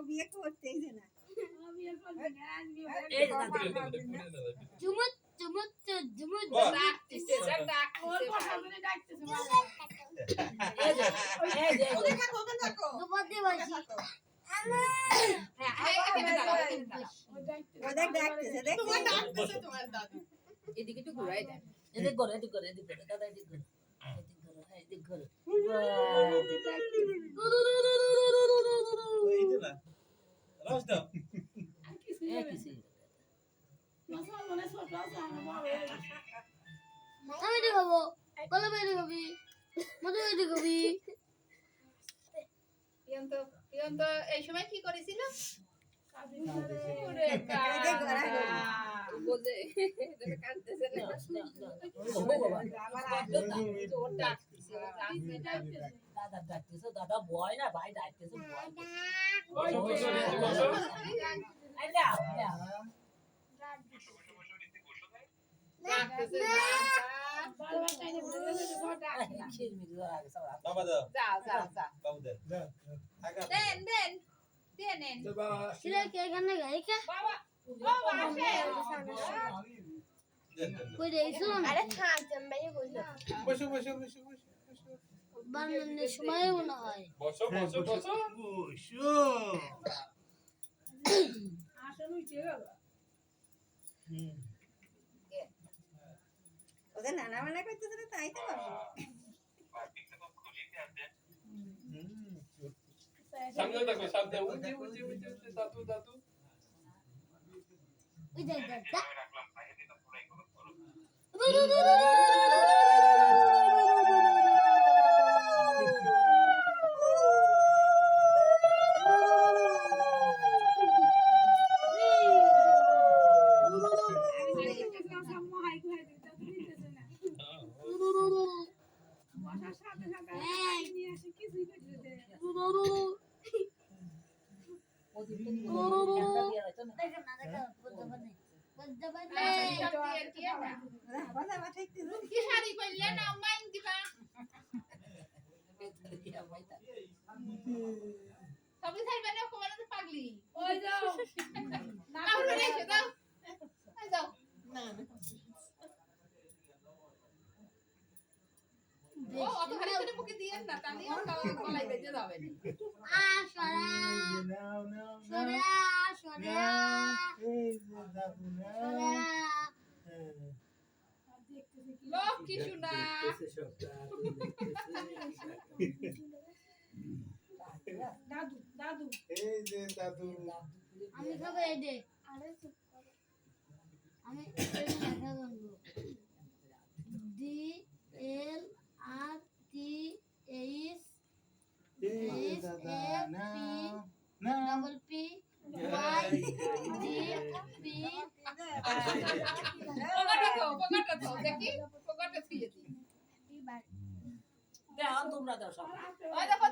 বিয়ে করতেই না এদিকে একটু ঘুরাই দেন এদিক করে এদিক করে এদিক করে দাদা এদিক করে এদিক করে আমি এদিকে খাবো বলো এদিকে খাবি মধু এদিকে খাবি ইয়ন্ত এই সময় কি করেছিল দাদা ডাকতেছে দাদা ভয় না ভাই ডাকতেছে বানানোর সময় মনে হয় ওদের নানা মানা করতেছে না তাই তো সামনে দেখো সামনে উঠে উঠে উঠে উঠে দাদু দাদু ওই দেখ দাদা কি শাড়ি পরলে না মাইন দিবা সবই খাইবে না কোমানে তো পাগলি ওই যাও না হলো রে যাও এই যাও না ও অত ঘরে করে মুখে দিয়েন না তাহলে গলায় বেজে যাবে আ সরা সরা সরা লোক কি শোনা দাদু দাদু এই যে দাদু আমি খাবো এই দে আরে চুপ করো আমি এটা লেখা জানবো D L R T H S F P double P Y D P পকেটে তো দেখি পকেটে থিয়ে দি দাও তোমরা দাও সব ওই দেখো